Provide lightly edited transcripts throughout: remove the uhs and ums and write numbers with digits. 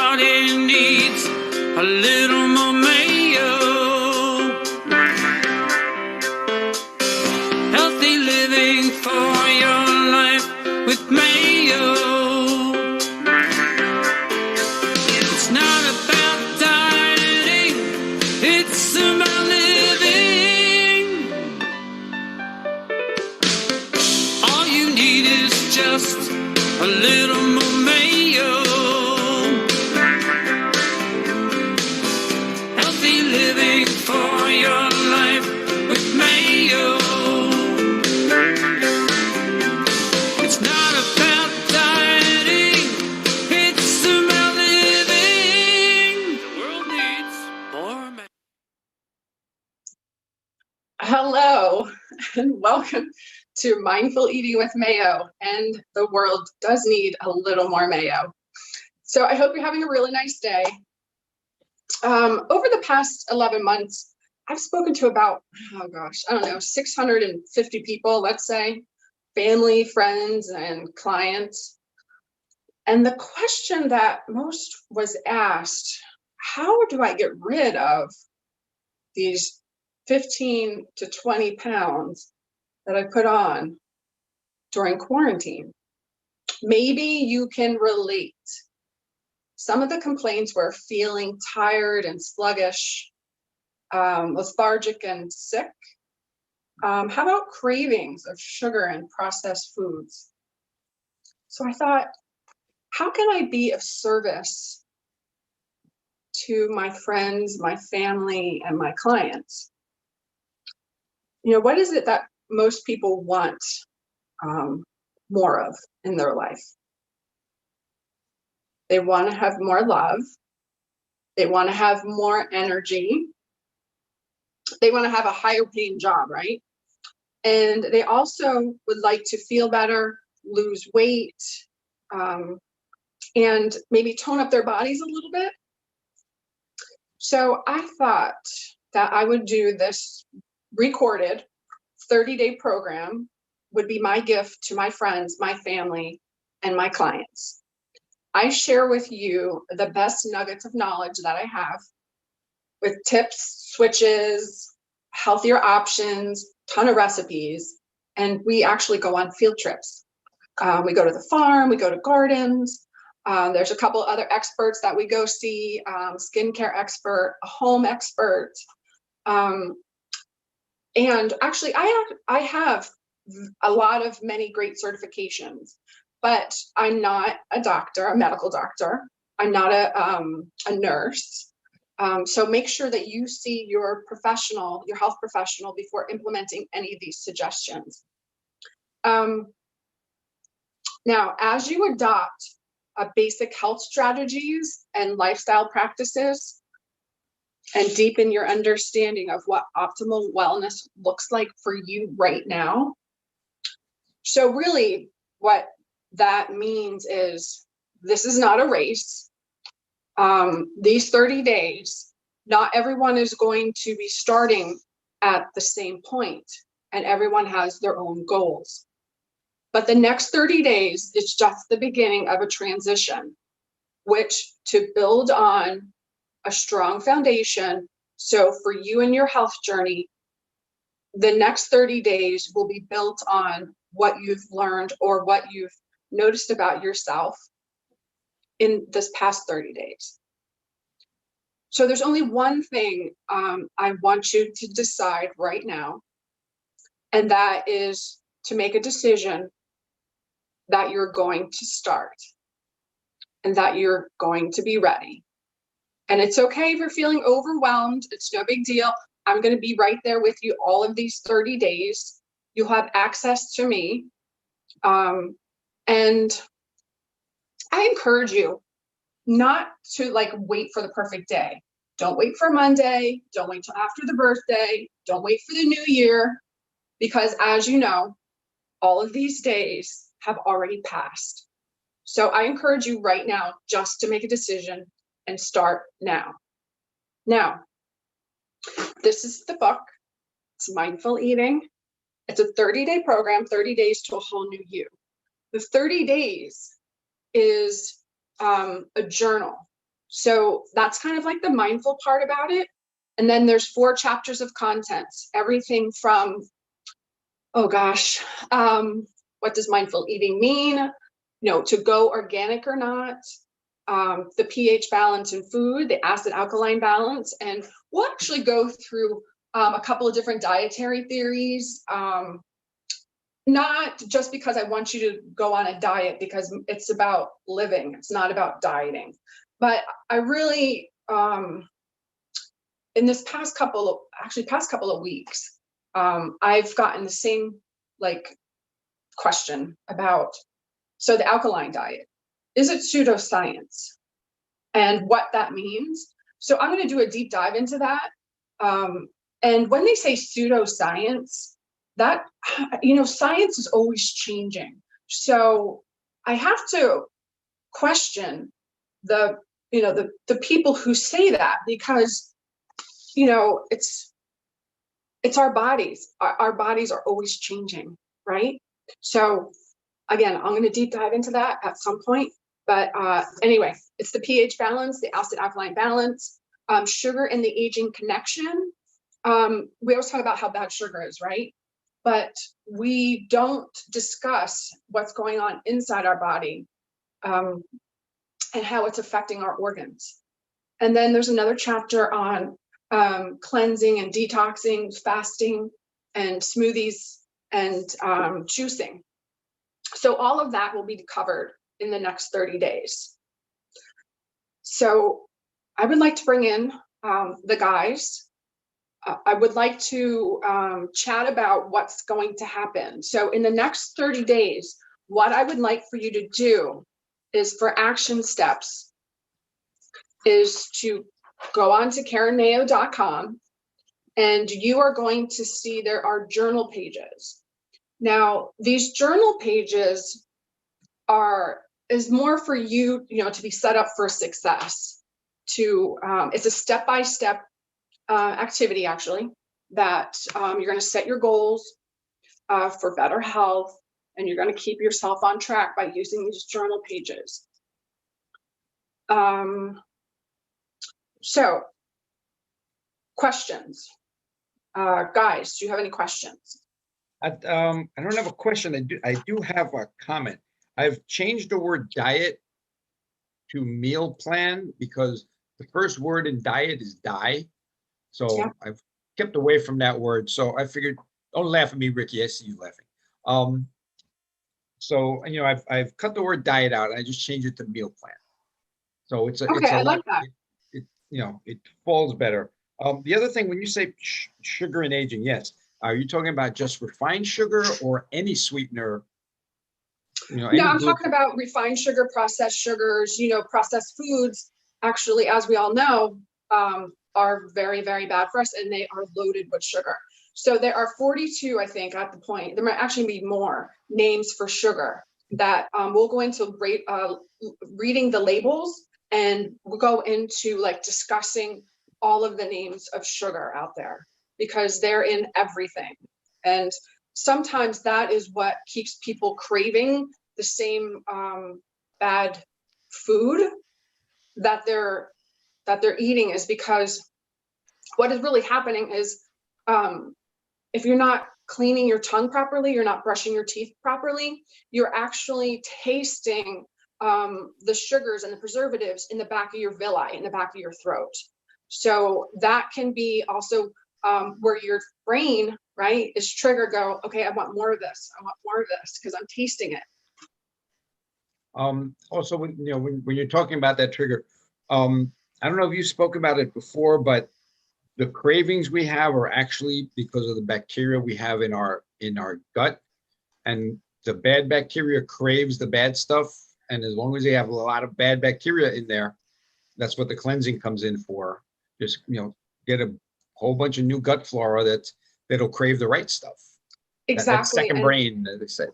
body needs a little more Mayo. Healthy living for your life with Mayo. It's not about dieting, it's about living. All you need is just a little more Mayo. Healthy living for your life with Mayo. It's not about dieting, it's about living. The world needs more Mayo. Hello, and welcome to Mindful Eating with Mayo. And the world does need a little more Mayo. So I hope you're having a really nice day. Over the past 11 months, I've spoken to about, 650 people, let's say, family, friends, and clients. And the question that most was asked, how do I get rid of these 15 to 20 pounds that I put on during quarantine? Maybe you can relate. Some of the complaints were feeling tired and sluggish, lethargic and sick. How about cravings of sugar and processed foods? So I thought, how can I be of service to my friends, my family, and my clients? What is it that most people want more of in their life? They want to have more love. They want to have more energy. They want to have a higher paying job, right? And they also would like to feel better, lose weight, and maybe tone up their bodies a little bit. So I thought that I would do this recorded 30-day program would be my gift to my friends, my family, and my clients. I share with you the best nuggets of knowledge that I have with tips, switches, healthier options, ton of recipes, and we actually go on field trips. We go to the farm, we go to gardens. There's a couple other experts that we go see, skincare expert, a home expert. And actually, I have a lot of many great certifications, but I'm not a doctor, a medical doctor. I'm not a nurse. So make sure that you see your professional, your health professional, before implementing any of these suggestions. Now, as you adopt basic health strategies and lifestyle practices, and deepen your understanding of what optimal wellness looks like for you right now. So really what that means is this is not a race. These 30 days, not everyone is going to be starting at the same point, and everyone has their own goals. But the next 30 days is just the beginning of a transition, which to build on a strong foundation. So for you and your health journey, the next 30 days will be built on what you've learned or what you've noticed about yourself in this past 30 days. So there's only one thing I want you to decide right now, and that is to make a decision that you're going to start and that you're going to be ready. And it's okay if you're feeling overwhelmed. It's no big deal. I'm going to be right there with you all of these 30 days. You'll have access to me. And I encourage you not to wait for the perfect day. Don't wait for Monday. Don't wait till after the birthday. Don't wait for the new year. Because as you know, all of these days have already passed. So I encourage you right now just to make a decision and start now. Now, this is the book. It's Mindful Eating. It's a 30-day program, 30 days to a whole new you. The 30 days is a journal. So that's kind of like the mindful part about it. And then there's 4 chapters of contents, everything from, oh gosh, what does mindful eating mean? To go organic or not, the pH balance in food, the acid alkaline balance, and we'll actually go through a couple of different dietary theories. Not just because I want you to go on a diet, because it's about living, it's not about dieting. But I really, in this past couple of weeks, I've gotten the same question about, so the alkaline diet, is it pseudoscience, and what that means. So I'm going to do a deep dive into that. And when they say pseudoscience, that, science is always changing. So I have to question the people who say that, because, it's our bodies. Our bodies are always changing, right? So again, I'm going to deep dive into that at some point. But anyway, it's the pH balance, the acid alkaline balance, sugar and the aging connection. We always talk about how bad sugar is, right? But we don't discuss what's going on inside our body, and how it's affecting our organs. And then there's another chapter on cleansing and detoxing, fasting, and smoothies, and juicing. So all of that will be covered in the next 30 days. So I would like to bring in the guys. I would like to chat about what's going to happen. So in the next 30 days, what I would like for you to do is, for action steps, is to go on to KarenMayo.com, and you are going to see there are journal pages. Now, these journal pages is more for you, to be set up for success. It's a step-by-step activity, actually, that you're going to set your goals for better health, and you're going to keep yourself on track by using these journal pages. So, questions, guys? Do you have any questions? I don't have a question. I do have a comment. I've changed the word diet to meal plan, because the first word in diet is die. So Yeah. I've kept away from that word. So I figured, don't laugh at me, Ricky. I see you laughing. So I've cut the word diet out. I just changed it to meal plan. So it's a I lot. like that. It falls better. The other thing, when you say sugar and aging, yes, are you talking about just refined sugar or any sweetener? No, I'm talking about refined sugar, processed sugars. Processed foods, actually, as we all know, are very, very bad for us, and they are loaded with sugar. So there are 42, I think, at the point. There might actually be more names for sugar that we'll go into reading the labels, and we'll go into discussing all of the names of sugar out there, because they're in everything. And sometimes that is what keeps people craving the same bad food that they're eating, is because what is really happening is, if you're not cleaning your tongue properly, you're not brushing your teeth properly, you're actually tasting the sugars and the preservatives in the back of your villi, in the back of your throat. So that can be also where your brain, right, is triggered. Go, okay, I want more of this. I want more of this because I'm tasting it. Also, when you're talking about that trigger, I don't know if you spoke about it before, but the cravings we have are actually because of the bacteria we have in our gut, and the bad bacteria craves the bad stuff. And as long as they have a lot of bad bacteria in there, that's what the cleansing comes in for. Just get a whole bunch of new gut flora that'll crave the right stuff. Exactly. That second brain, they said.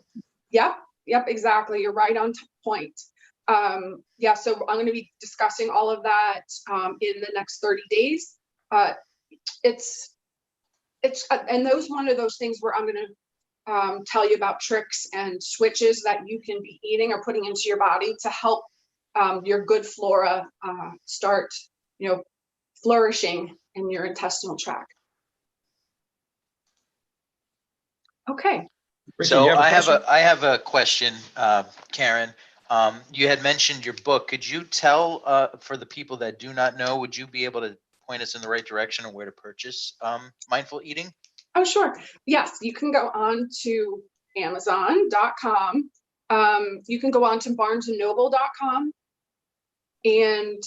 Yep, exactly. You're right on point. Yeah, so I'm going to be discussing all of that in the next 30 days. It's and those one of those things where I'm going to tell you about tricks and switches that you can be eating or putting into your body to help your good flora start, flourishing in your intestinal tract. Okay. Ricky, So you have a question? I have a question, Karen. You had mentioned your book. Could you tell for the people that do not know, would you be able to point us in the right direction on where to purchase Mindful Eating? Oh, sure. Yes, you can go on to Amazon.com. You can go on to BarnesandNoble.com. And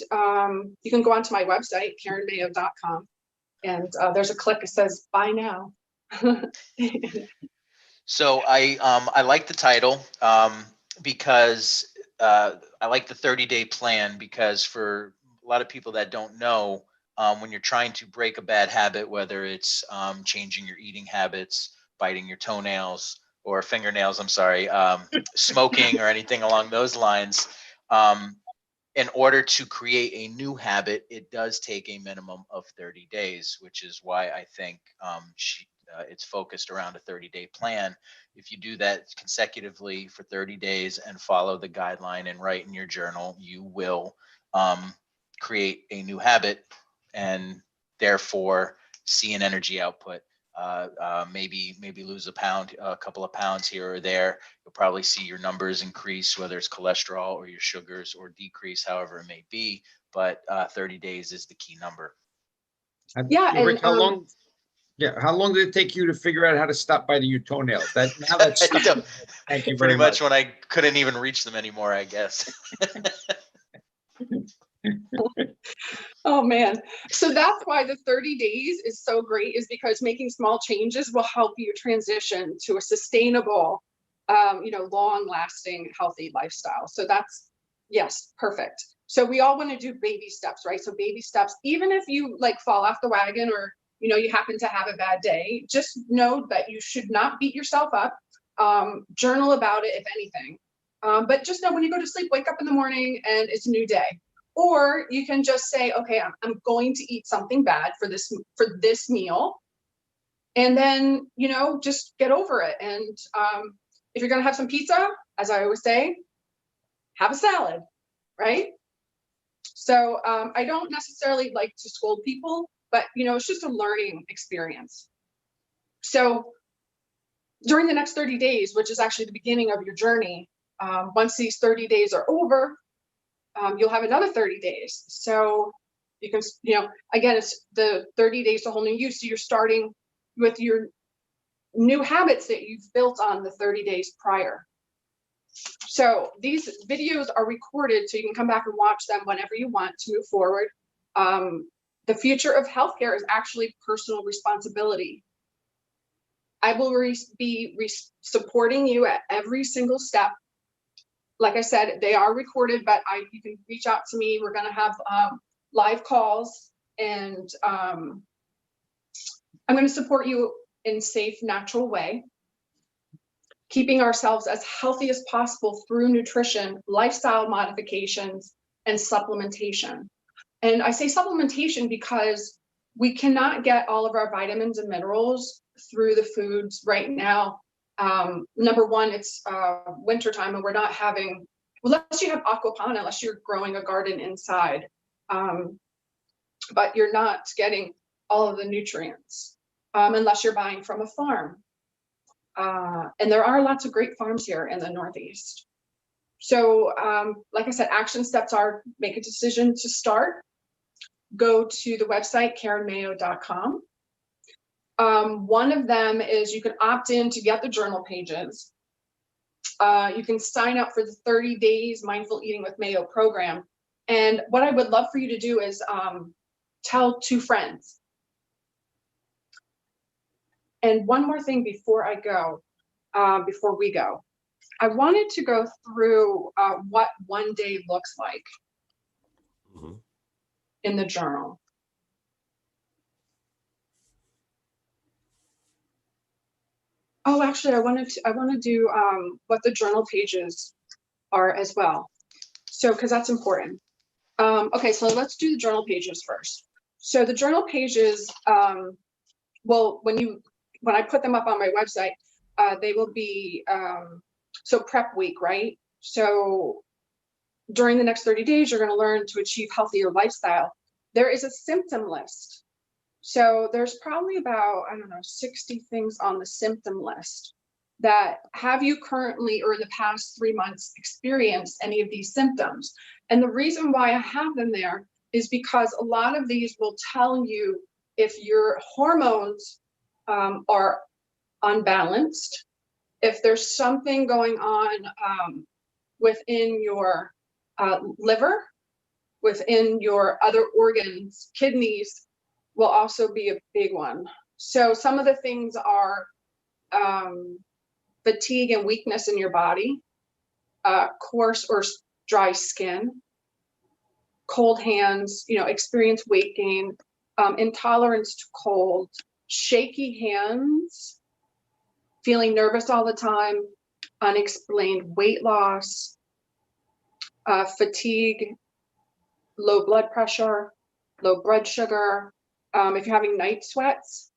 you can go onto my website, KarenMayo.com. And there's a click that says buy now. So I like the title because I like the 30-day plan, because for a lot of people that don't know, when you're trying to break a bad habit, whether it's changing your eating habits, biting your toenails or fingernails, I'm sorry, smoking or anything along those lines, in order to create a new habit, it does take a minimum of 30 days, which is why I think it's focused around a 30-day plan. If you do that consecutively for 30 days and follow the guideline and write in your journal, you will create a new habit and therefore see an energy output. Maybe lose a couple of pounds here or there. You'll probably see your numbers increase, whether it's cholesterol or your sugars, or decrease, however it may be. But 30 days is the key number. Yeah, and Rick, how long? Yeah, how long did it take you to figure out how to stop biting your toenails? Now that's stuck. Thank you Pretty very much much. when I couldn't even reach them anymore, I guess. oh man. So that's why the 30 days is so great, is because making small changes will help you transition to a sustainable, long lasting, healthy lifestyle. So that's, yes, perfect. So we all want to do baby steps, right? So baby steps, even if you like fall off the wagon, or you happen to have a bad day, just know that you should not beat yourself up. Journal about it, if anything. But just know when you go to sleep, wake up in the morning and it's a new day. Or you can just say, okay, I'm going to eat something bad for this meal. And then, just get over it. And if you're going to have some pizza, as I always say, have a salad, right? So I don't necessarily like to scold people, but it's just a learning experience. So during the next 30 days, which is actually the beginning of your journey, once these 30 days are over, you'll have another 30 days. So you can, again, it's the 30 days to whole new you. So you're starting with your new habits that you've built on the 30 days prior. So these videos are recorded, so you can come back and watch them whenever you want to move forward. The future of healthcare is actually personal responsibility. I will be supporting you at every single step. Like I said, they are recorded, but you can reach out to me. We're going to have live calls, and I'm going to support you in a safe, natural way, keeping ourselves as healthy as possible through nutrition, lifestyle modifications, and supplementation. And I say supplementation because we cannot get all of our vitamins and minerals through the foods right now. Number one, it's wintertime, and we're not having, unless you have aquaponics, unless you're growing a garden inside, but you're not getting all of the nutrients unless you're buying from a farm. And there are lots of great farms here in the Northeast. So like I said, action steps are: make a decision to start. Go to the website, KarenMayo.com. One of them is you can opt in to get the journal pages. You can sign up for the 30 days Mindful Eating with Mayo program. And what I would love for you to do is tell 2 friends. And one more thing before we go, I wanted to go through what one day looks like in the journal. Oh, actually, I want to do what the journal pages are as well. So, because that's important. Okay, so let's do the journal pages first. So the journal pages, well, when I put them up on my website, they will be, so prep week, right? So during the next 30 days, you're going to learn to achieve healthier lifestyle. There is a symptom list. So there's probably about, I don't know, 60 things on the symptom list that have you currently or in the past 3 months experienced any of these symptoms. And the reason why I have them there is because a lot of these will tell you if your hormones are unbalanced, if there's something going on within your liver, within your other organs. Kidneys will also be a big one. So some of the things are fatigue and weakness in your body, coarse or dry skin, cold hands, experience weight gain, intolerance to cold, shaky hands, feeling nervous all the time, unexplained weight loss, fatigue, low blood pressure, low blood sugar, if you're having night sweats,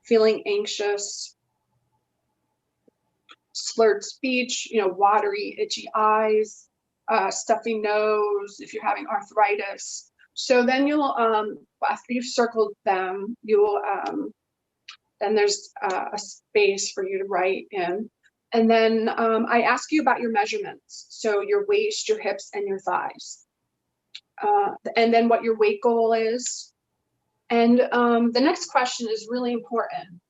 feeling anxious, slurred speech, watery, itchy eyes, stuffy nose, if you're having arthritis. So then you'll, after you've circled them, you will, then there's a space for you to write in. And then I ask you about your measurements. So your waist, your hips, and your thighs. And then what your weight goal is. And the next question is really important.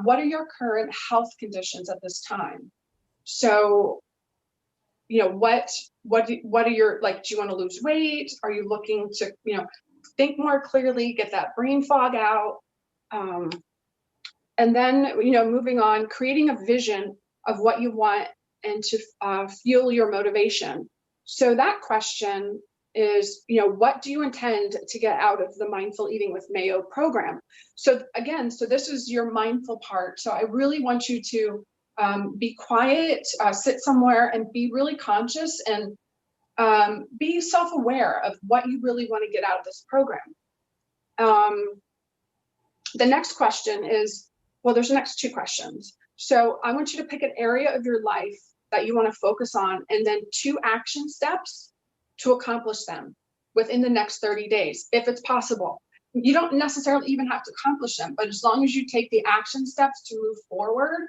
What are your current health conditions at this time? So, what are your, like, do you want to lose weight? Are you looking to, think more clearly, get that brain fog out? And then, moving on, creating a vision of what you want and to fuel your motivation. So that question is, what do you intend to get out of the Mindful Eating with Mayo program? So again, so this is your mindful part. So I really want you to be quiet, sit somewhere and be really conscious and be self-aware of what you really want to get out of this program. The next question is, well, there's the next two questions. So I want you to pick an area of your life that you want to focus on and then 2 action steps to accomplish them within the next 30 days, if it's possible. You don't necessarily even have to accomplish them, but as long as you take the action steps to move forward,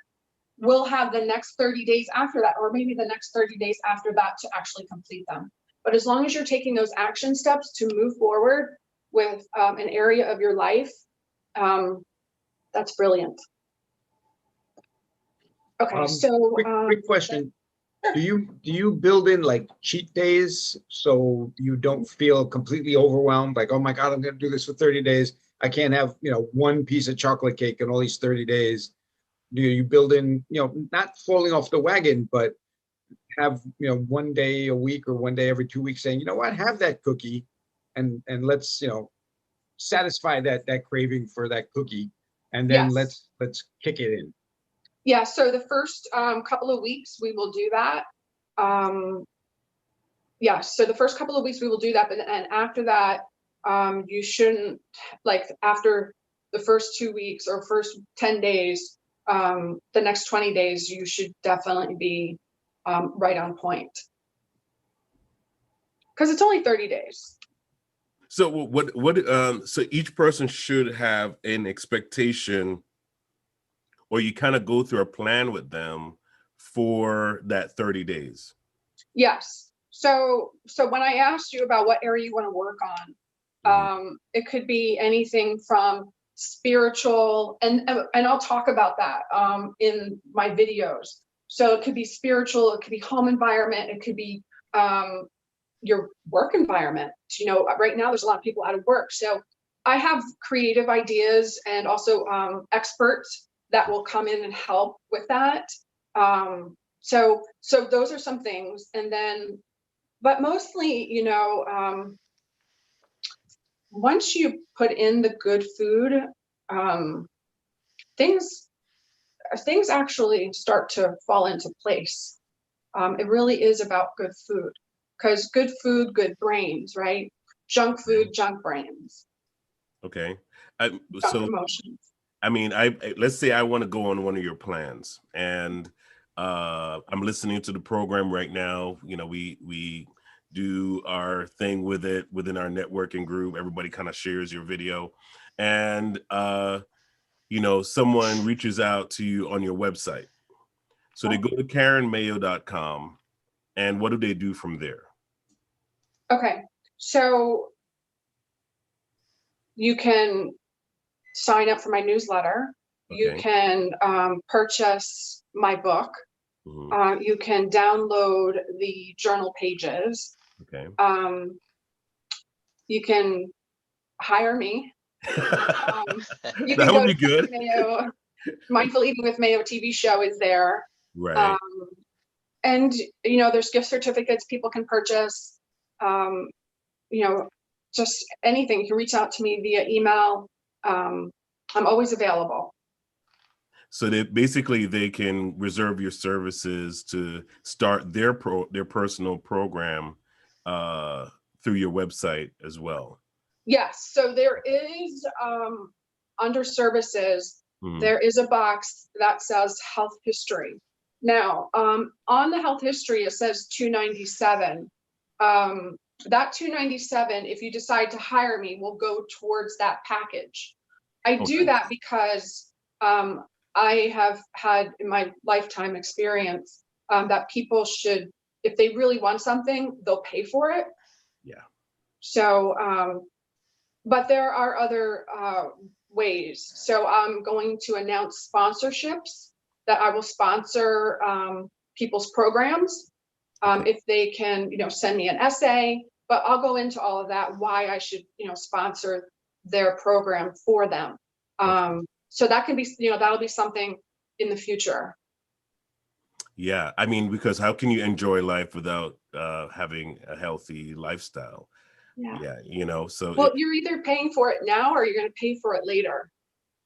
we'll have the next 30 days after that, or maybe the next 30 days after that to actually complete them. But as long as you're taking those action steps to move forward with an area of your life, that's brilliant. Okay, so quick question. Do you build in like cheat days so you don't feel completely overwhelmed? Like, oh my God, I'm going to do this for 30 days. I can't have, one piece of chocolate cake in all these 30 days. Do you build in, not falling off the wagon, but have, one day a week or one day every 2 weeks saying, you know what, have that cookie and let's, satisfy that craving for that cookie. And then yes. let's kick it in. Yeah, so the first couple of weeks we will do that. So the first couple of weeks we will do that, but and after that, you shouldn't, like, after the first 2 weeks or first 10 days, the next 20 days, you should definitely be right on point. Because it's only 30 days. So so each person should have an expectation, or you kind of go through a plan with them for that 30 days. Yes. So when I asked you about what area you want to work on, it could be anything from spiritual, and I'll talk about that in my videos. So it could be spiritual, it could be home environment, it could be your work environment. Right now there's a lot of people out of work. So I have creative ideas and also experts that will come in and help with that. So those are some things. And then, but mostly, once you put in the good food, things actually start to fall into place. It really is about good food, because good food, good brains, right? Junk food, junk brains. Okay. Junk emotions. I mean, let's say I want to go on one of your plans, and I'm listening to the program right now. You know, we do our thing with it within our networking group. Everybody kind of shares your video, and you know, someone reaches out to you on your website. So they go to KarenMayo.com, and what do they do from there? Okay, so you can sign up for my newsletter. You Okay. can purchase my book. Mhm. You can download the journal pages. Okay. You can hire me. You That can would go be to good. Mayo. Mindful Eating with Mayo TV show is there. Right. And, you know, there's gift certificates people can purchase. You know, just anything. You can reach out to me via email. I'm always available. So that basically they can reserve your services to start their personal program through your website as well. Yes, so there is under services, Mhm. there is a box that says health history. Now, on the health history, it says $297. That $297, if you decide to hire me, will go towards that package. I Oh, do nice. that because I have had in my lifetime experience that people should, if they really want something, they'll pay for it. Yeah. So, but there are other ways. So I'm going to announce sponsorships that I will sponsor people's programs Okay. if they can, you know, send me an essay. But I'll go into all of that, why I should, you know, sponsor their program for them. Okay. So that can be, you know, that'll be something in the future. Yeah. I mean, because how can you enjoy life without having a healthy lifestyle? Yeah. Yeah. You know, so Well, you're either paying for it now or you're going to pay for it later.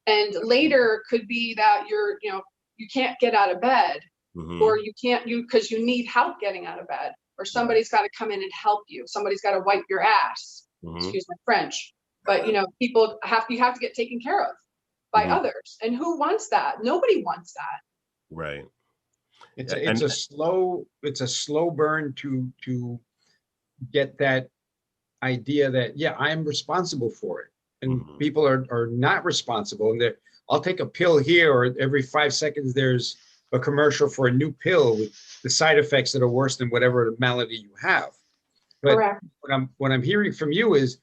And later could be that you're, you know, you can't get out of bed, Mhm. or you can't, because you need help getting out of bed, or somebody's got to come in and help you. Somebody's got to wipe your ass. Mhm. Excuse my French. But you know, people you have to get taken care of by Mhm. others. And who wants that? Nobody wants that. Right. It's Yeah, a slow burn to get that idea that, yeah, I'm responsible for it. And Mhm. people are not responsible. And that I'll take a pill here, or every 5 seconds there's a commercial for a new pill with the side effects that are worse than whatever malady you have. But Correct. what I'm hearing from you is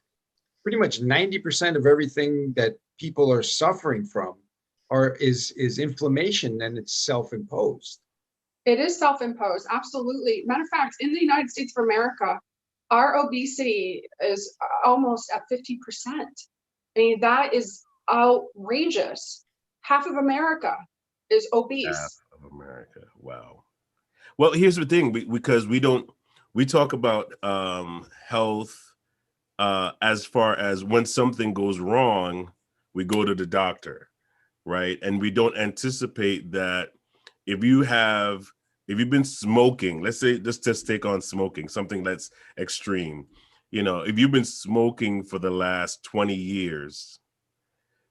pretty much 90% of everything that people are suffering from is inflammation, and it's self-imposed. It is self-imposed. Absolutely. Matter of fact, in the United States of America, our obesity is almost at 50%. I mean, that is outrageous. Half of America is Half obese. of America. Wow. Well, here's the thing, because we talk about health as far as when something goes wrong, we go to the doctor, right? And we don't anticipate that if you've been smoking, let's say, let's just take on smoking, something that's extreme. You know, if you've been smoking for the last 20 years,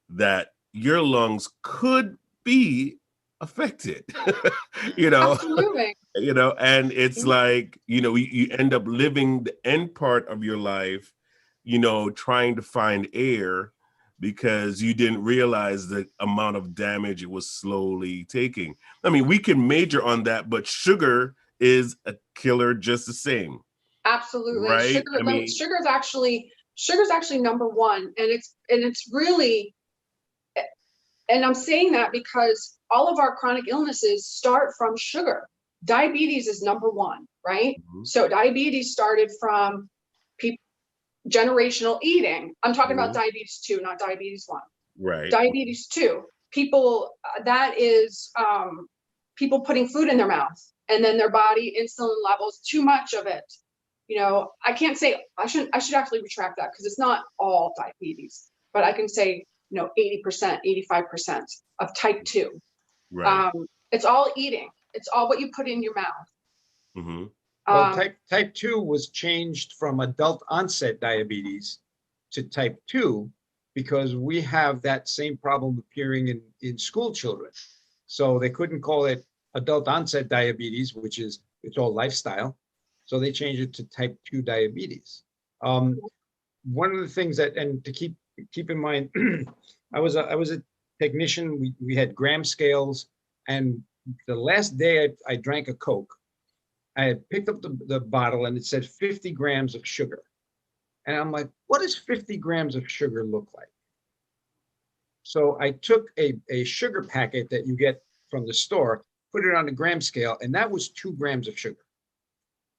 that your lungs could be affected. you know Absolutely. and it's like, you end up living the end part of your life, trying to find air, because you didn't realize the amount of damage it was slowly taking. I mean, we can major on that, but sugar is a killer just the same, Absolutely. right? I mean, Sugar's actually number one. And it's really, and I'm saying that because all of our chronic illnesses start from sugar. Diabetes is number one, right? Mhm. So diabetes started from generational eating. I'm talking about Mhm. diabetes 2, not diabetes 1. Right. Diabetes 2, people, that is people putting food in their mouth, and then their body insulin levels, too much of it. You know, I can't say, I should actually retract that, because it's not all diabetes, but I can say, 80%, 85% of type 2. Right. It's all eating. It's all what you put in your mouth. Hmm. Well, Um, type 2 was changed from adult onset diabetes to type 2 because we have that same problem appearing in school children. So they couldn't call it adult onset diabetes, which is, it's all lifestyle. So they changed it to type 2 diabetes. One of the things that, and to keep in mind, I was a technician. We had gram scales, and the last day I drank a Coke, I had picked up the bottle and it said 50 grams of sugar. And I'm like, what does 50 grams of sugar look like? So I took a sugar packet that you get from the store, put it on the gram scale, and that was 2 grams of sugar.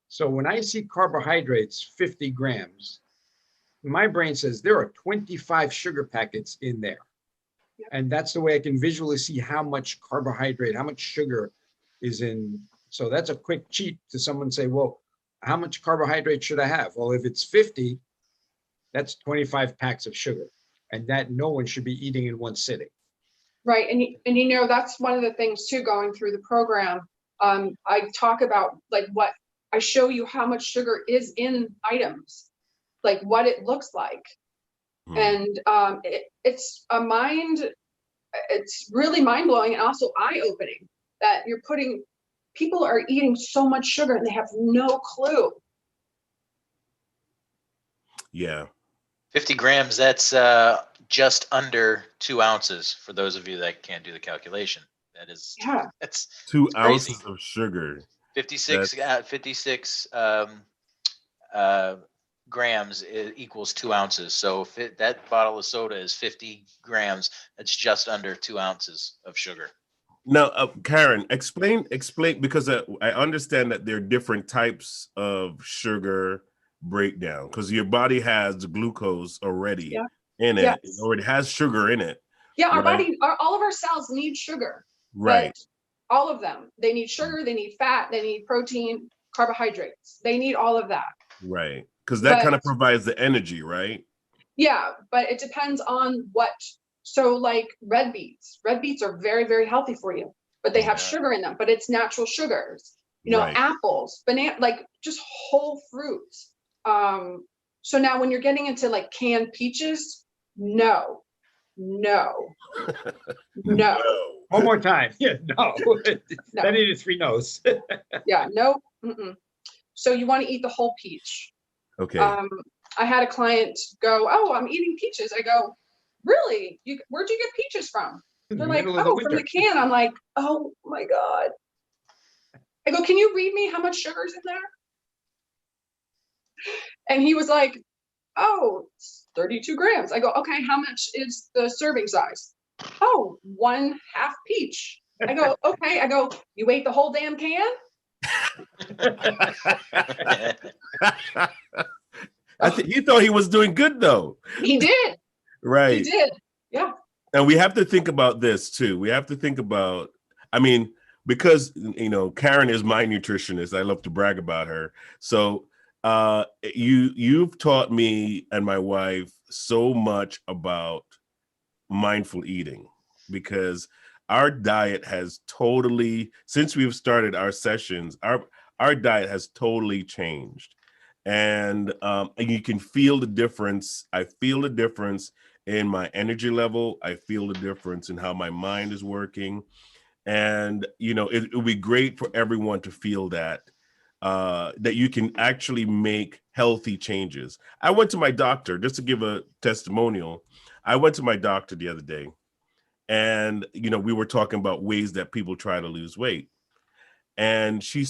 So when I see carbohydrates, 50 grams, my brain says there are 25 sugar packets in there. Yep. And that's the way I can visually see how much carbohydrate, how much sugar is in. So that's a quick cheat to someone say, well, how much carbohydrate should I have? Well, if it's 50, that's 25 packs of sugar, and that no one should be eating in one sitting. Right. And you know, that's one of the things too, going through the program. I talk about like what I show you how much sugar is in items, like what it looks like. And it's really mind blowing and also eye opening that people are eating so much sugar and they have no clue. Yeah. 50 grams, that's just under 2 ounces for those of you that can't do the calculation. That is, Yeah. that's 2 crazy. ounces of sugar. 56 grams equals 2 ounces. So if that bottle of soda is 50 grams, that's just under 2 ounces of sugar. Now, Karen, explain, because I understand that there are different types of sugar breakdown, because your body has glucose already Yeah. in it. Yes. It already has sugar in it. Yeah, our right? body, all of our cells need sugar. Right. But all of them, they need sugar, they need fat, they need protein, carbohydrates. They need all of that. Right. Because that kind of But- provides the energy, right? Yeah, but it depends on what. So like red beets are very, very healthy for you, but they have Yeah. sugar in them, but it's natural sugars. You know, Right. apples, banana, like just whole fruits. So now when you're getting into like canned peaches, no. One more time. Yeah, no. That needed 3 no's. Yeah, no. Mm-mm. So you want to eat the whole peach. Okay. I had a client go, "Oh, I'm eating peaches." I go, "Really? Where'd you get peaches from?" They're like, "Oh, from the can." I'm like, "Oh my God." I go, "Can you read me how much sugar's in there?" And he was like, "Oh, it's 32 grams. I go, "Okay, how much is the serving size?" "Oh, 1/2 peach." I go, "Okay." I go, "You ate the whole damn can?" I think he thought he was doing good though. He did. Right. He did. Yeah. And we have to think about this too. We have to think about, I mean, because, you know, Karen is my nutritionist. I love to brag about her. So you've taught me and my wife so much about mindful eating, because our diet has totally, since we've started our sessions, our diet has totally changed. And you can feel the difference. I feel the difference in my energy level. I feel the difference in how my mind is working. And, you know, it would be great for everyone to feel that you can actually make healthy changes. I went to my doctor, just to give a testimonial. I went to my doctor the other day, and, you know, we were talking about ways that people try to lose weight. And she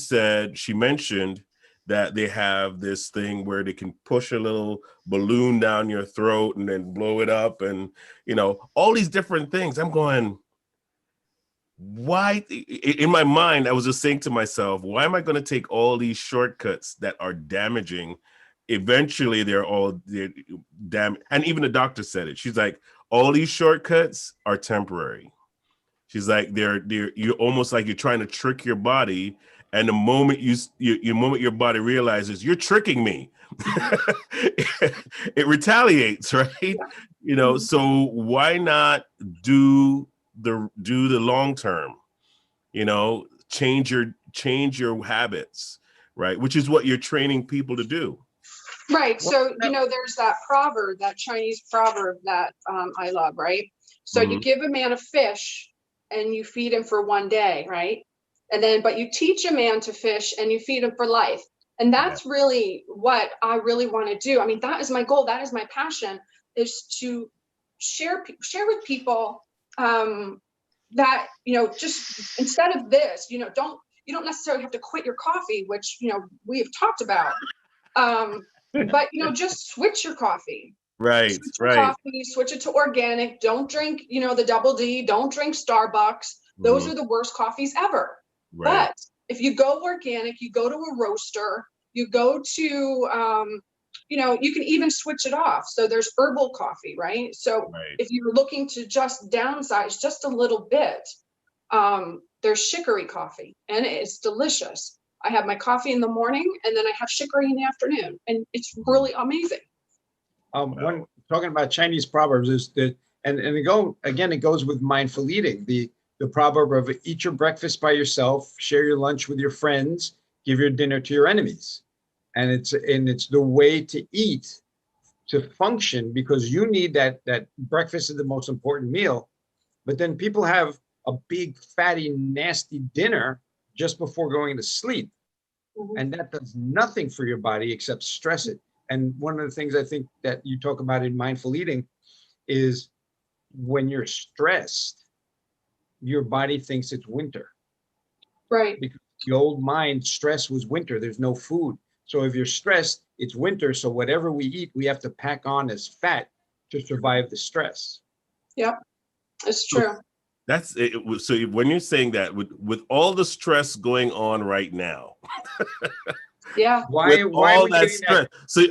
mentioned that they have this thing where they can push a little balloon down your throat and then blow it up, and, you know, all these different things. I'm going, why? In my mind, I was just saying to myself, why am I going to take all these shortcuts that are damaging? Eventually they're damn. And even the doctor said it. She's like, all these shortcuts are temporary. She's like, you're almost like you're trying to trick your body. And the moment your body realizes you're tricking me, it retaliates, right? You know, so why not do the long term? You know, change your habits, right? Which is what you're training people to do. Right. Well, So, there's that proverb, that Chinese proverb that I love, right? So you Mhm. give a man a fish and you feed him for one day, right? But you teach a man to fish and you feed him for life. And Yeah. that's really what I really want to do. I mean, that is my goal. That is my passion, is to share with people that, just instead of this, you don't necessarily have to quit your coffee, which, we have talked about. But just switch your coffee. Right, Switch your right. coffee, switch it to organic. Don't drink, the double D. Don't drink Starbucks. Those Mhm. are the worst coffees ever. Right, But if you go organic, you go to a roaster, you go to, you can even switch it off. So there's herbal coffee, right? So right. if you're looking to just downsize just a little bit, there's chicory coffee, and it's delicious. I have my coffee in the morning, and then I have chicory in the afternoon, and it's Mhm. really amazing. One talking about Chinese proverbs is that, and it goes with mindful eating. The proverb of eat your breakfast by yourself, share your lunch with your friends, give your dinner to your enemies, and it's the way to eat to function, because you need that breakfast is the most important meal. But then people have a big fatty nasty dinner just before going to sleep, Mhm. and that does nothing for your body except stress it. And one of the things I think that you talk about in mindful eating is when you're stressed, your body thinks it's winter, Right. because the old mind, stress was winter. There's no food. So if you're stressed, it's winter. So whatever we eat, we have to pack on as fat to survive the stress. Yep. It's So true. that's it. So when you're saying that, with all the stress going on right now, Yeah. with Why are all we that getting that? stress, so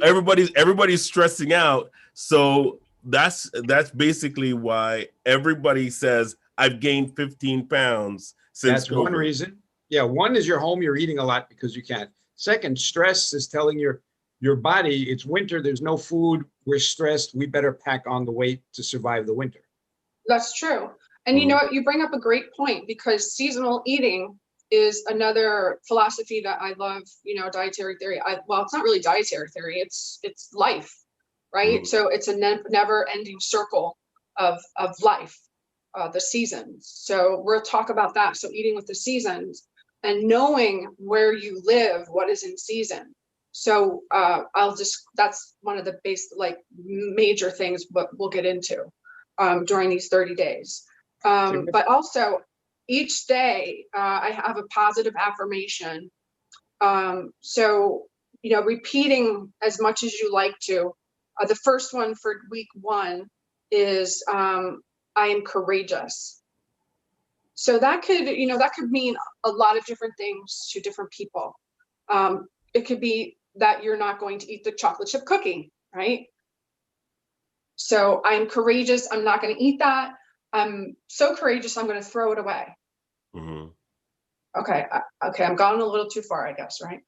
everybody's stressing out. So that's basically why everybody says I've gained 15 pounds since That's one COVID. reason. Yeah, one is you're home, you're eating a lot because you can't. Second, stress is telling your body it's winter, there's no food, we're stressed, we better pack on the weight to survive the winter. That's true. And you know Mhm. what? You bring up a great point, because seasonal eating is another philosophy that I love, dietary theory. Well, it's not really dietary theory, it's life, right? Mhm. So it's a never ending circle of life, the seasons. So we'll talk about that. So eating with the seasons and knowing where you live, what is in season. So that's one of the major things, but we'll get into during these 30 days. But also each day I have a positive affirmation. So, repeating as much as you like to. The first one for week 1 is I am courageous. So that could mean a lot of different things to different people. It could be that you're not going to eat the chocolate chip cookie, right? So I'm courageous. I'm not going to eat that. I'm so courageous. I'm going to throw it away. Mhm. Okay. Okay. I'm gone a little too far, I guess. Right.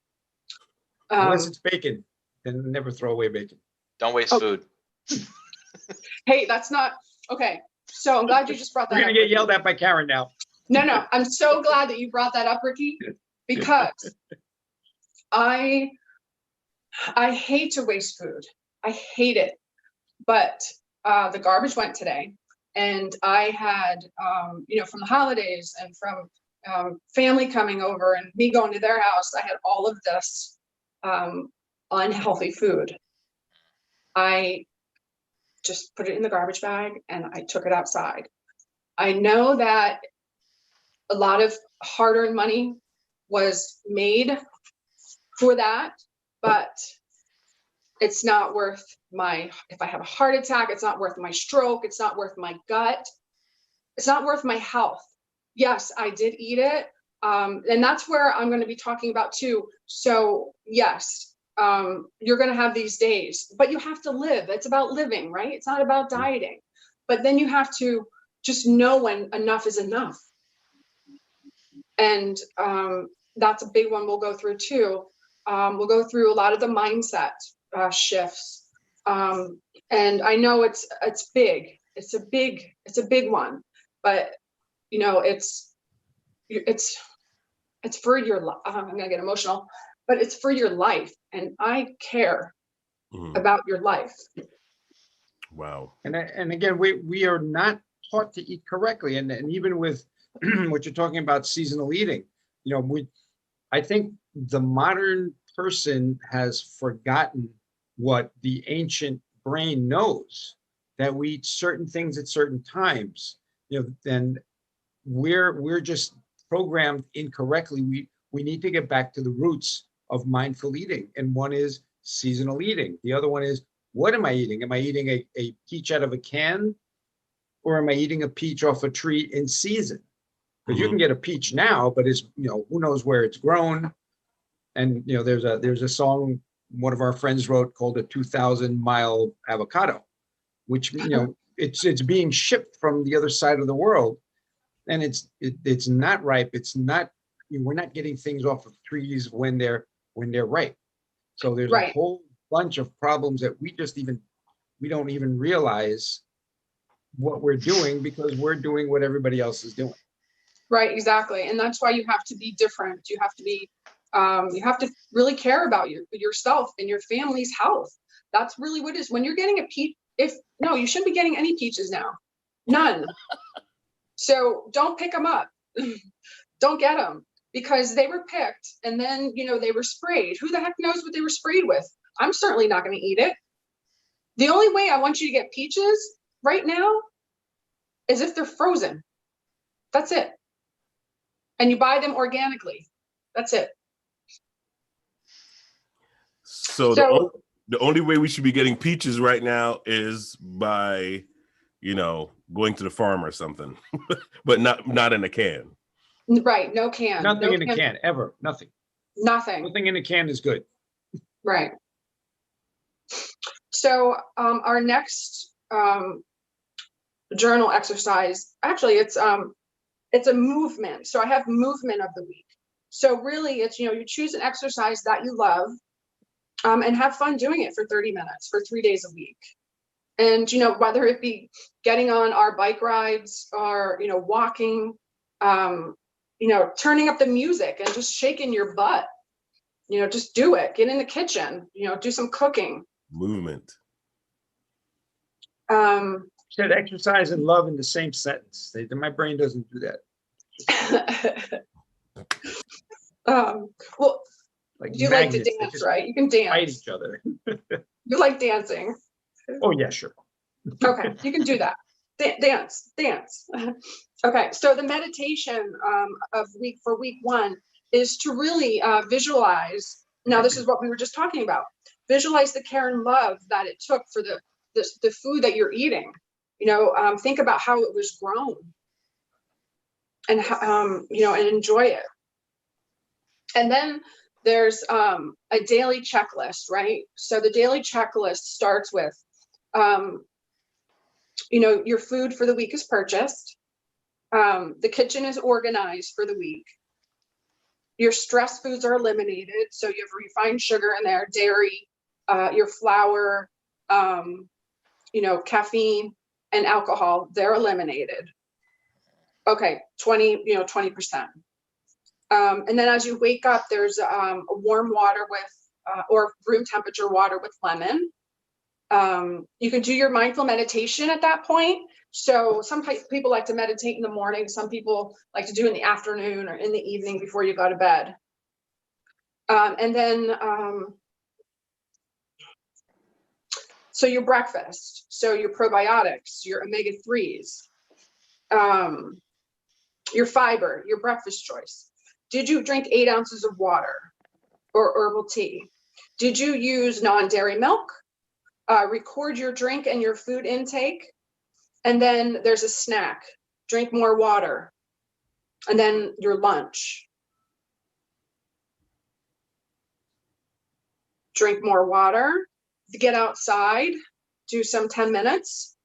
Unless it's bacon, then never throw away bacon. Don't waste Oh. food. Hey, that's not okay. So I'm glad you just brought We're that gonna up. get Ricky. yelled at by Karen now. No. I'm so glad that you brought that up, Ricky, because I hate to waste food. I hate it. But the garbage went today, and I had, from the holidays and from family coming over and me going to their house, I had all of this unhealthy food. I just put it in the garbage bag and I took it outside. I know that a lot of hard-earned money was made for that, but it's not worth if I have a heart attack, it's not worth my stroke, it's not worth my gut, it's not worth my health. Yes, I did eat it. And that's where I'm going to be talking about too. So yes, you're going to have these days, but you have to live. It's about living, right? It's not about dieting. But then you have to just know when enough is enough. And that's a big one we'll go through too. We'll go through a lot of the mindset shifts. And I know it's big. It's a big one, but it's for your life. I'm gonna get emotional, but it's for your life, and I care Mhm. about your life. Wow. And again, we are not taught to eat correctly. And even with what you're talking about seasonal eating, I think the modern person has forgotten what the ancient brain knows, that we eat certain things at certain times. And we're just programmed incorrectly. We need to get back to the roots of mindful eating. And one is seasonal eating. The other one is, what am I eating? Am I eating a peach out of a can, or am I eating a peach off a tree in season? Because you Mhm. can get a peach now, but it's, who knows where it's grown. And there's a song one of our friends wrote called "A 2,000-Mile Avocado," which it's being shipped from the other side of the world, and it's not ripe. It's not, we're not getting things off of trees when they're ripe. So there's a Right. whole bunch of problems that we don't even realize what we're doing, because we're doing what everybody else is doing. Right, exactly. And that's why you have to be different. You have to be, you have to really care about yourself and your family's health. That's really what it is. When you're getting a peach, no, you shouldn't be getting any peaches now. None. So don't pick them up. Don't get them, because they were picked and then, they were sprayed. Who the heck knows what they were sprayed with? I'm certainly not going to eat it. The only way I want you to get peaches right now is if they're frozen. That's it. And you buy them organically. That's it. So the only way we should be getting peaches right now is by, going to the farm or something, but not in a can. Right, no can. Nothing No in a can, ever. Nothing Nothing. in a can is good. Right. So our next journal exercise, actually it's a movement. So I have movement of the week. So really it's, you choose an exercise that you love, and have fun doing it for 30 minutes for 3 days a week. And, whether it be getting on our bike rides or, walking, turning up the music and just shaking your butt, just do it. Get in the kitchen, do some cooking. Movement. Said exercise and love in the same sentence. My brain doesn't do that. Well, Like you like to magnets, they dance, just right? You can fight dance. each other. You like dancing. Oh yeah, sure. Okay, you can do that. Dance. Okay, so the meditation of week 1 is to really visualize. Now, this is what we were just talking about. Visualize the care and love that it took for the food that you're eating. Think about how it was grown, and and enjoy it. And then there's a daily checklist, right? So the daily checklist starts with, your food for the week is purchased. The kitchen is organized for the week. Your stress foods are eliminated. So you have refined sugar in there, dairy, your flour, caffeine and alcohol, they're eliminated. Okay, 20%. And then as you wake up, there's a warm water with, or room temperature water with lemon. You can do your mindful meditation at that point. So some people like to meditate in the morning. Some people like to do it in the afternoon or in the evening before you go to bed. And then, so your breakfast, so your probiotics, your omega-3s, your fiber, your breakfast choice. Did you drink 8 ounces of water or herbal tea? Did you use non-dairy milk? Record your drink and your food intake. And then there's a snack. Drink more water. And then your lunch. Drink more water. Get outside. Do some 10 minutes.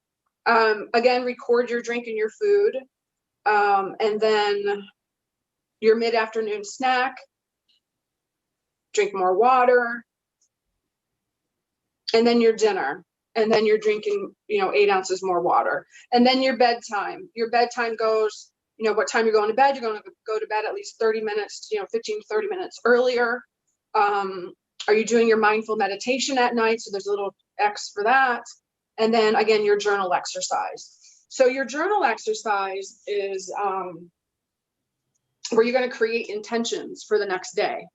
Again, record your drink and your food. And then your mid-afternoon snack. Drink more water. And then your dinner. And then you're drinking, 8 ounces more water. And then your bedtime. Your bedtime goes, what time you're going to bed. You're going to go to bed at least 30 minutes, 15 to 30 minutes earlier. Are you doing your mindful meditation at night? So there's a little X for that. And then again, your journal exercise. So your journal exercise is where you're going to create intentions for the next day.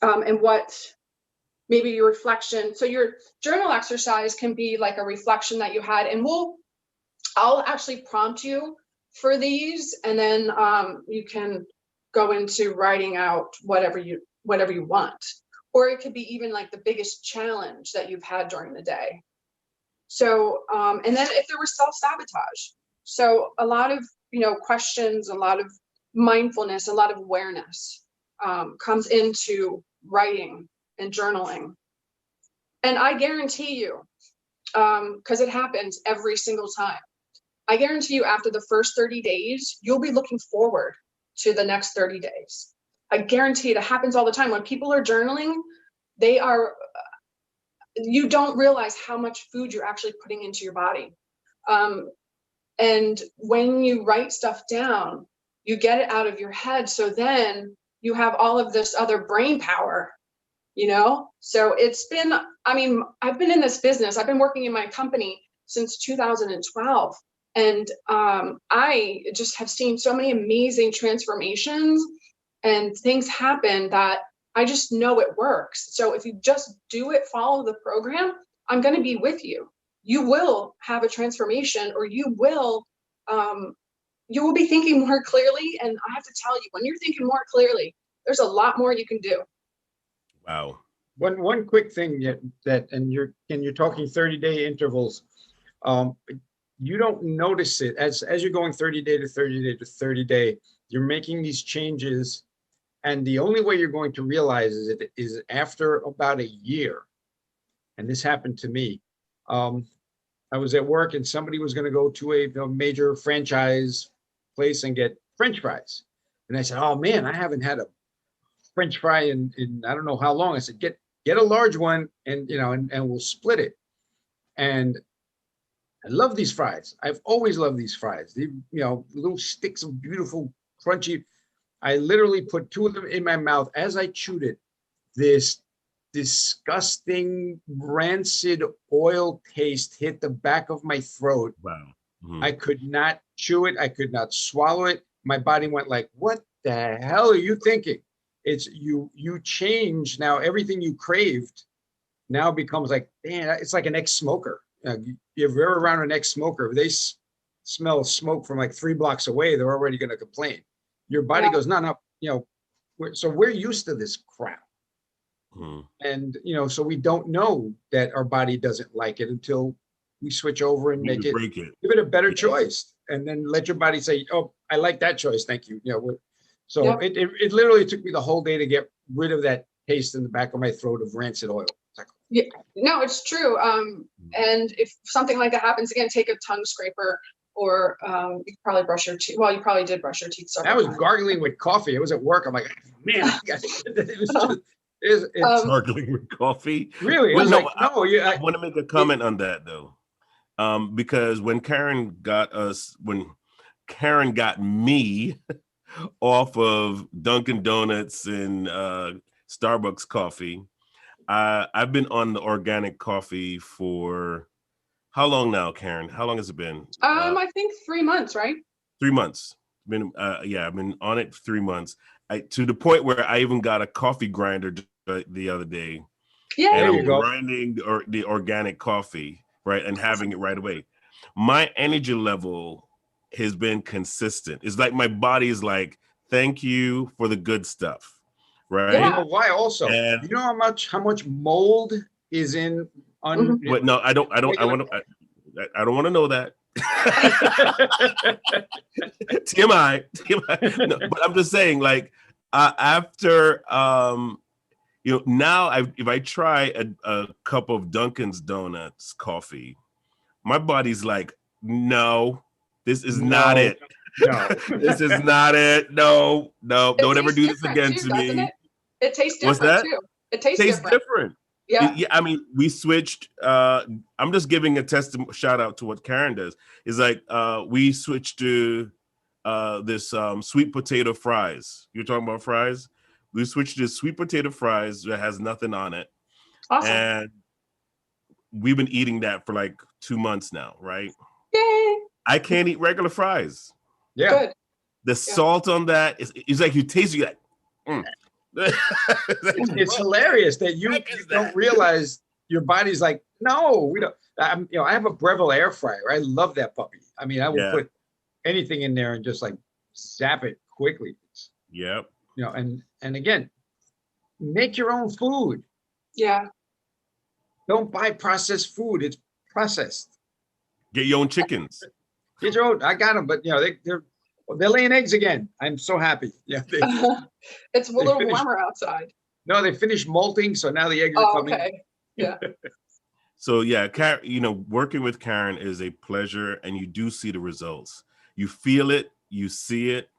And what maybe your reflection. So your journal exercise can be like a reflection that you had, and I'll actually prompt you for these, and then you can go into writing out whatever you want. Or it could be even like the biggest challenge that you've had during the day. So, and then if there was self-sabotage. So a lot of, questions, a lot of mindfulness, a lot of awareness comes into writing and journaling. And I guarantee you, because it happens every single time, I guarantee you after the first 30 days, you'll be looking forward to the next 30 days. I guarantee it happens all the time. When people are journaling, you don't realize how much food you're actually putting into your body. And when you write stuff down, you get it out of your head. So then you have all of this other brain power, So it's been, I've been in this business. I've been working in my company since 2012. And I just have seen so many amazing transformations and things happen that I just know it works. So if you just do it, follow the program, I'm going to be with you. You will have a transformation, or you will be thinking more clearly. And I have to tell you, when you're thinking more clearly, there's a lot more you can do. Wow. One quick thing and you're talking 30-day intervals. You don't notice it as you're going 30-day to 30-day to 30-day. You're making these changes, and the only way you're going to realize is after about a year. And this happened to me. I was at work, and somebody was going to go to a major franchise place and get French fries, and I said, "Oh man, I haven't had a French fry in I don't know how long." I said, "Get a large one, and and we'll split it." And I love these fries. I've always loved these fries. The little sticks of beautiful crunchy. I literally put 2 of them in my mouth. As I chewed it, this disgusting rancid oil taste hit the back of my throat. Wow. Mm-hmm. I could not chew it. I could not swallow it. My body went like, "What the hell are you thinking?" It's you change now. Everything you craved now becomes like, man, it's like an ex-smoker. If you're around an ex-smoker, if they smell smoke from like 3 blocks away, they're already going to complain. Your body goes, no, so we're used to this crap. And, so we don't know that our body doesn't like it until we switch over and give it a better choice, and then let your body say, "Oh, I like that choice. Thank you." So it literally took me the whole day to get rid of that taste in the back of my throat of rancid oil. Yeah, no, it's true. And if something like that happens again, take a tongue scraper, or you could probably brush your teeth. Well, you probably did brush your teeth. I was gargling with coffee. It was at work. I'm like, man, it's gargling with coffee. Really? Well, I want to make a comment on that though, because when Karen got me off of Dunkin' Donuts and Starbucks coffee, I've been on the organic coffee for how long now, Karen? How long has it been? I think 3 months, right? 3 months. I've been on it for 3 months. To the point where I even got a coffee grinder the other day. Yeah, and I'm grinding the organic coffee, right, and having it right away. My energy level has been consistent. It's like my body is like, thank you for the good stuff, right? You know why? Also, you know how much mold is in. But no, I don't want to know that. TMI. No, but I'm just saying, like, after now if I try a cup of Dunkin' Donuts coffee, my body's like, no, this is not it. No, this is not it. No, don't ever do this again to me. It tastes different. What's that? Too. It tastes different. Yeah. I mean, we switched. I'm just giving a shout out to what Karen does. Is like we switched to this sweet potato fries. You're talking about fries. We switched to sweet potato fries that has nothing on it. Awesome. And we've been eating that for like 2 months now, right? Yay. I can't eat regular fries. Yeah. Good. The salt on that is like you taste, you like, It's hilarious that you don't realize your body's like, no, we don't. I have a Breville air fryer. I love that puppy. I mean, I will put anything in there and just like zap it quickly. Yep. And again, make your own food. Yeah. Don't buy processed food. It's processed. Get your own chickens. Get your own. I got them, but they're laying eggs again. I'm so happy. Yeah. It's a little finished- warmer outside. No, they finished molting, so now the eggs are Oh, coming. okay. Yeah. So yeah, working with Karen is a pleasure, and you do see the results. You feel it, you see it.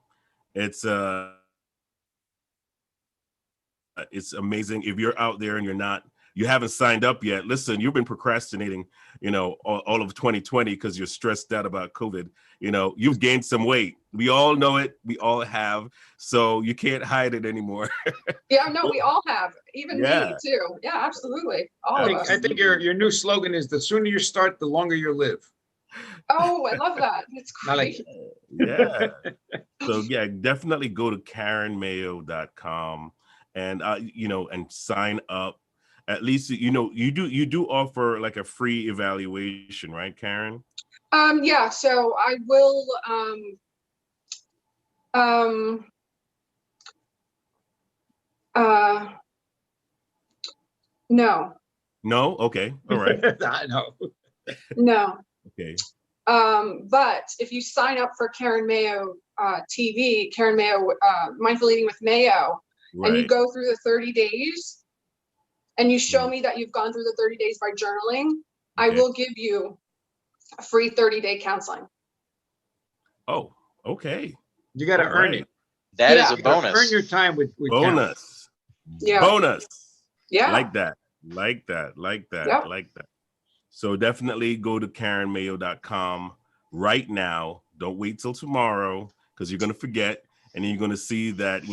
It's amazing. If you're out there and you haven't signed up yet, listen, you've been procrastinating, all of 2020 because you're stressed out about COVID. You've gained some weight. We all know it. We all have. So you can't hide it anymore. Yeah, no, we all have. Even me Yeah. too. Yeah, absolutely. All I of think, us. I think your new slogan is the sooner you start, the longer you live. Oh, I love that. It's Not like- great. Yeah. So yeah, definitely go to KarenMayo.com and and sign up. At least you do offer like a free evaluation, right, Karen? Yeah, so I will no. No? Okay. All right. I know. No. Okay. But if you sign up for Karen Mayo TV, Karen Mayo Mindful Eating with Mayo, and you Right. go through the 30 days and you show me that you've gone through the 30 days by journaling, I Okay. will give you a free 30-day counseling. Oh, okay. You got to All earn right. it. That is Yeah. a You gotta bonus. Earn your time with Karen. Bonus. Yeah. Bonus. Yeah. Like that. Like that. Like that. Yep. Like that. So definitely go to KarenMayo.com right now. Don't wait till tomorrow because you're going to forget. And then you're going to see that,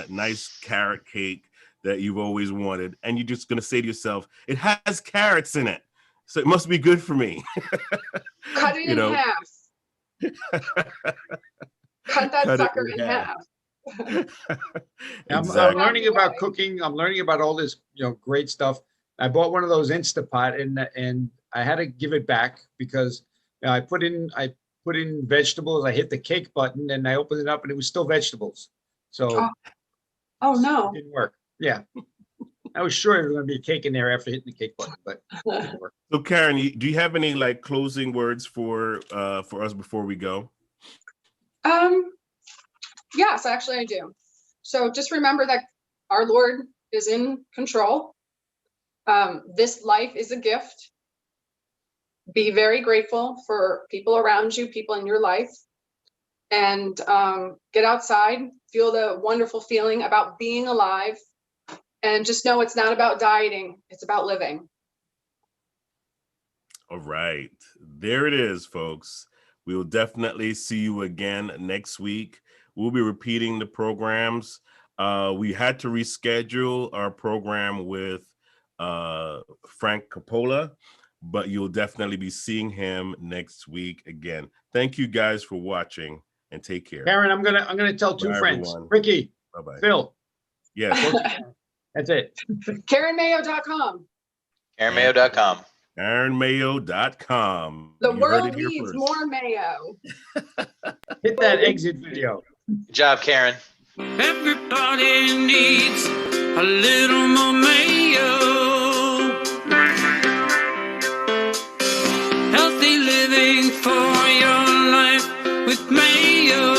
nice carrot cake that you've always wanted. And you're just going to say to yourself, it has carrots in it. So it must be good for me. Cut it in half. Cut that sucker in half. I'm Exactly. learning about cooking. I'm learning about all this, great stuff. I bought one of those Instapot and I had to give it back because I put in vegetables. I hit the cake button and I opened it up and it was still vegetables. So Oh no. it didn't work. Yeah. I was sure there was going to be a cake in there after hitting the cake button, but it didn't work. So Karen, do you have any like closing words for us before we go? Yes, actually I do. So just remember that our Lord is in control. This life is a gift. Be very grateful for people around you, people in your life, and get outside, feel the wonderful feeling about being alive, and just know it's not about dieting, it's about living. All right. There it is, folks. We will definitely see you again next week. We'll be repeating the programs. We had to reschedule our program with Frank Coppola, but you'll definitely be seeing him next week again. Thank you guys for watching and take care. Karen, I'm gonna tell two Bye, friends, everyone. Ricky, Bye-bye. Phil. Yes. That's it. KarenMayo.com. KarenMayo.com. KarenMayo.com. The You heard world it here needs first. more mayo. Hit that exit video. Good job, Karen. Everybody needs a little more Mayo. Healthy living for your life with Mayo.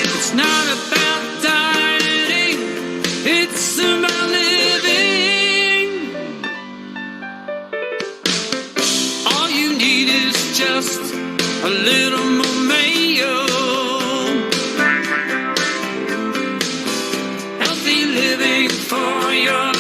It's not about dieting, it's about living. All you need is just a little more Mayo.